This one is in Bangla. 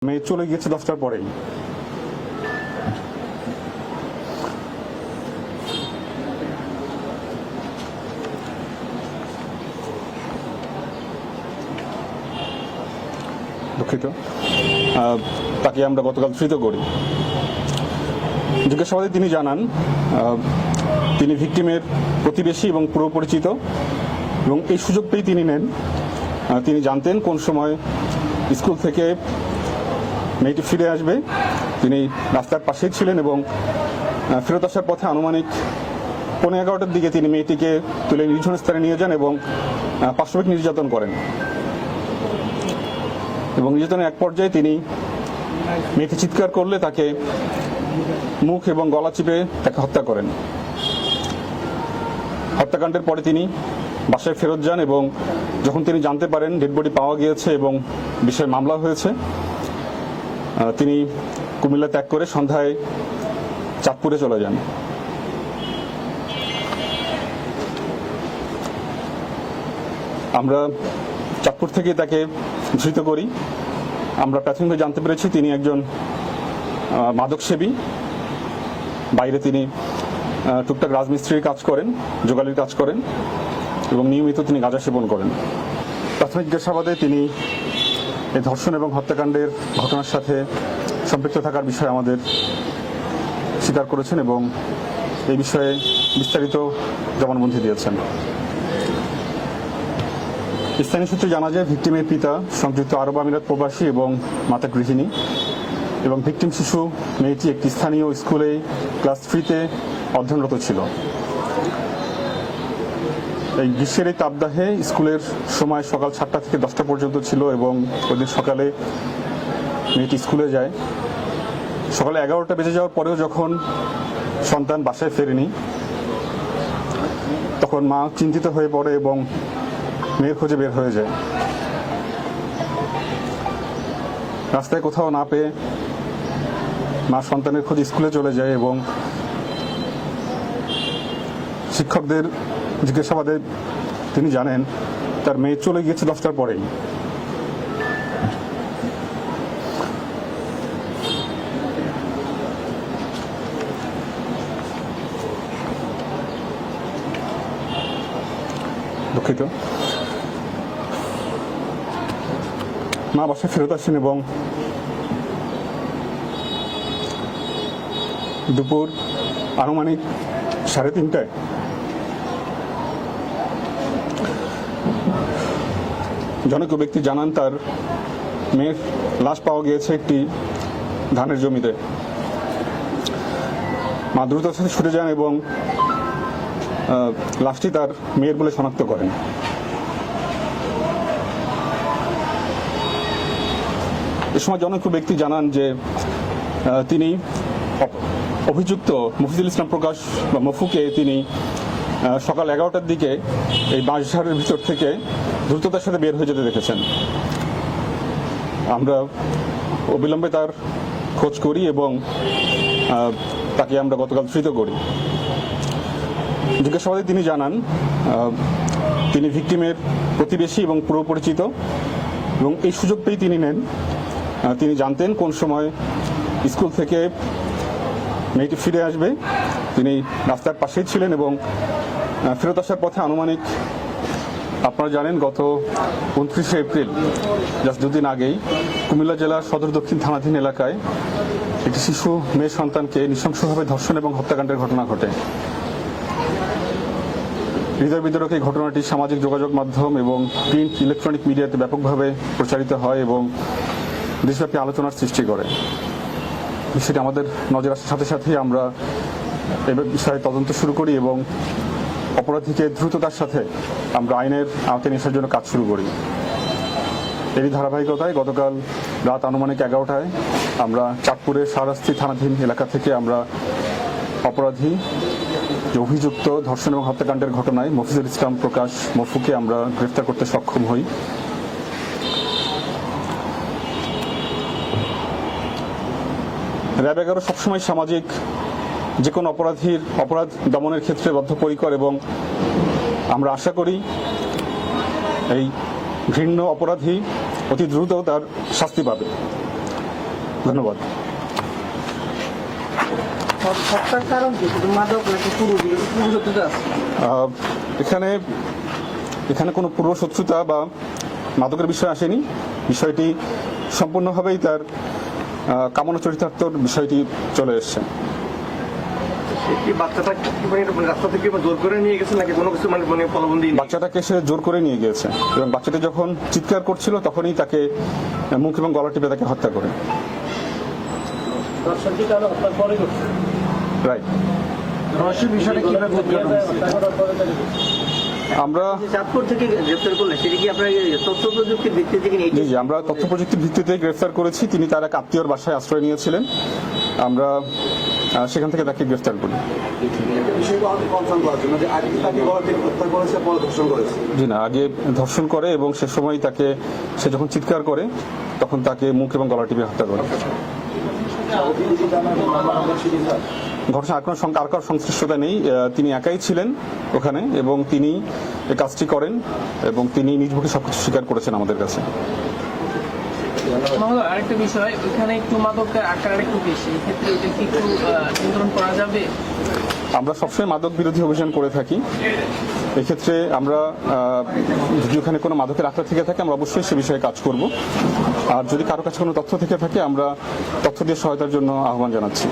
মেয়ে চলে গিয়েছে 10টার পরেই। দুঃখিত, তাকে আমরা গতকাল ধৃত করি। জিজ্ঞাসাবাদে তিনি জানান তিনি ভিকটিমের প্রতিবেশী এবং পুরো পরিচিত, এবং এই সুযোগ পেয়ে তিনি নেন। তিনি জানতেন কোন সময় স্কুল থেকে মেয়েটি ফিরে আসবে। তিনি রাস্তার পাশেই ছিলেন এবং ফেরত আসার পথে আনুমানিক 11:15টার দিকে তিনি মেয়েটিকে তুলে নির্জন স্থানে নিয়ে যান এবং পাশবিক নির্যাতন করেন। এবং নির্যাতনের এক পর্যায়ে তিনি মেয়েটি চিৎকার করলে তাকে মুখ এবং গলা চিপে তাকে হত্যা করেন। হত্যাকাণ্ডের পরে তিনি বাসায় ফেরত যান এবং যখন তিনি জানতে পারেন ডেড বডি পাওয়া গিয়েছে এবং বিষয়ে মামলা হয়েছে, তিনি কুমিল্লা ত্যাগ করে সন্ধ্যায় চাঁদপুরে চলে যান। আমরা চাঁদপুর থেকে তাকে ধৃত করি। আমরা প্রাথমিকভাবে জানতে পেরেছি তিনি একজন মাদকসেবী। বাইরে তিনি টুকটাক রাজমিস্ত্রির কাজ করেন, জোগালির কাজ করেন এবং নিয়মিত তিনি গাঁজা সেবন করেন। প্রাথমিক জিজ্ঞাসাবাদে তিনি এই ধর্ষণ এবং হত্যাকাণ্ডের ঘটনার সাথে সম্পৃক্ত থাকার বিষয়ে আমাদের স্বীকার করেছেন এবং এই বিষয়ে বিস্তারিত জবানবন্দি দিয়েছেন। স্থানীয় সূত্রে জানা যায় ভিকটিমের পিতা সংযুক্ত আরব আমিরাত প্রবাসী এবং মাতা গৃহিণী, এবং ভিকটিম শিশু মেয়েটি একটি স্থানীয় স্কুলে ক্লাস 3-তে অধ্যয়নরত ছিল। এই গ্রীষ্মের এই তাপদাহে স্কুলের সময় সকাল 7টা থেকে 10টা পর্যন্ত ছিল এবং ওইদিন সকালে মেয়েটি স্কুলে যায়। সকালে 11টা বেজে যাওয়ার পরেও যখন সন্তান বাসায় ফেরেনি, তখন মা চিন্তিত হয়ে পড়ে এবং মেয়ের খোঁজে বের হয়ে যায়। রাস্তায় কোথাও না পেয়ে মা সন্তানের খোঁজে স্কুলে চলে যায় এবং শিক্ষকদের জিজ্ঞাসাবাদে তিনি জানেন তার মেয়ে চলে গিয়েছে 10টার পরেই। দুঃখিত, মা বাসায় ফেরত আসেন এবং দুপুর আনুমানিক 3:30টায় জনৈক ব্যক্তি জানান তার মেয়ের লাশ পাওয়া গিয়েছে একটি ধানের জমিতে। মা দ্রুততার সাথে ছুটে যান এবং লাশটি তার মেয়ের বলে শনাক্ত করেন। এ সময় জনৈক ব্যক্তি জানান যে তিনি অভিযুক্ত মফিজুল ইসলাম প্রকাশ বা মফুকে তিনি সকাল 11টার দিকে এই বাঁশঝাড়ের ভিতর থেকে দ্রুততার সাথে বের হয়ে যেতে দেখেছেন। আমরা অবিলম্বে তার খোঁজ করি এবং তাকে আমরা গতকাল ধৃত করি। জিজ্ঞাসাবাদে তিনি জানান তিনি ভিকটিমের প্রতিবেশী এবং পুরো পরিচিত, এবং এই সুযোগ পেয়ে তিনি নেন। তিনি জানতেন কোন সময় স্কুল থেকে মেয়েটি ফিরে আসবে। তিনি রাস্তার পাশেই ছিলেন এবং ফেরত আসার পথে আনুমানিক, আপনারা জানেন, গত 29শে এপ্রিল জাস্ট দুদিন আগেই কুমিল্লা জেলার সদর দক্ষিণ থানাধীন এলাকায় একটি শিশু মেয়ে সন্তানকে নৃশংসভাবে ধর্ষণ এবং হত্যাকাণ্ডের ঘটনা ঘটে। হৃদয় বিদারক এই ঘটনাটি সামাজিক যোগাযোগ মাধ্যম এবং প্রিন্ট ইলেকট্রনিক মিডিয়াতে ব্যাপকভাবে প্রচারিত হয় এবং দেশব্যাপী আলোচনার সৃষ্টি করে। সেটা আমাদের নজর আসার সাথে সাথেই আমরা এ বিষয়ে তদন্ত শুরু করি এবং অপরাধীকে দ্রুততার সাথে আমরা আইনের আওতায় নিয়ে আসার জন্য কাজ শুরু করি। এরই ধারাবাহিকতায় গতকাল রাত আনুমানিক 11টায় আমরা চাঁদপুরের শাহরাস্তি থানাধীন এলাকা থেকে আমরা অপরাধী যে অভিযুক্ত ধর্ষণ এবং হত্যাকাণ্ডের ঘটনায় মফিজুল ইসলাম প্রকাশ মফুকে আমরা গ্রেফতার করতে সক্ষম হই। র্যাব 11 সবসময় সামাজিক যে কোনো অপরাধ দমনের ক্ষেত্রে বদ্ধপরিকর, এবং আমরা আশা করি এই ঘৃণ্য অপরাধী অতি দ্রুত তার শাস্তি পাবে। ধন্যবাদ। হত্যার কারণ কি শুধু মাদক নাকি পুরো আছে? এখানে কোনো পূর্ব শত্রুতা বা মাদকের বিষয় আসেনি। বিষয়টি সম্পূর্ণভাবেই তার কামনা চরিতার্থর বিষয়টি চলে এসছে। বাচ্চাটাকে সে জোর করে নিয়ে গিয়েছে এবং বাচ্চাটি যখন চিৎকার করছিল তখনই তাকে মুখ এবং গলা টিপে তাকে হত্যা করে। রাইট। আমরা তথ্য প্রযুক্তির ভিত্তিতে গ্রেফতার করেছি। তিনি তার এক আত্মীয়র বাসায় আশ্রয় নিয়েছিলেন, আমরা সেখান থেকে তাকে গ্রেফতার করি। জি না, আগে ধর্ষণ করে এবং সে সময় সে যখন চিৎকার করে তখন তাকে মুখ এবং গলা টিপে হত্যা করে। ঘটনা আর কারো সংশ্লিষ্টতা নেই। তিনি একাই ছিলেন ওখানে এবং তিনি এই কাজটি করেন এবং তিনি নিজ মুখে সবকিছু স্বীকার করেছেন আমাদের কাছে। আরেকটা বিষয়, ওখানে একটু মাদকের আকার একটু বেশি, এই ক্ষেত্রে এটা কি একটু নিয়ন্ত্রণ করা যাবে? আমরা সবসময় মাদক বিরোধী অভিযান করে থাকি। এক্ষেত্রে আমরা যদি ওখানে কোনো মাদকের আকার থেকে থাকে আমরা অবশ্যই সে বিষয়ে কাজ করব। আর যদি কারো কাছে কোনো তথ্য থেকে থাকে আমরা তথ্য দিয়ে সহায়তার জন্য আহ্বান জানাচ্ছি।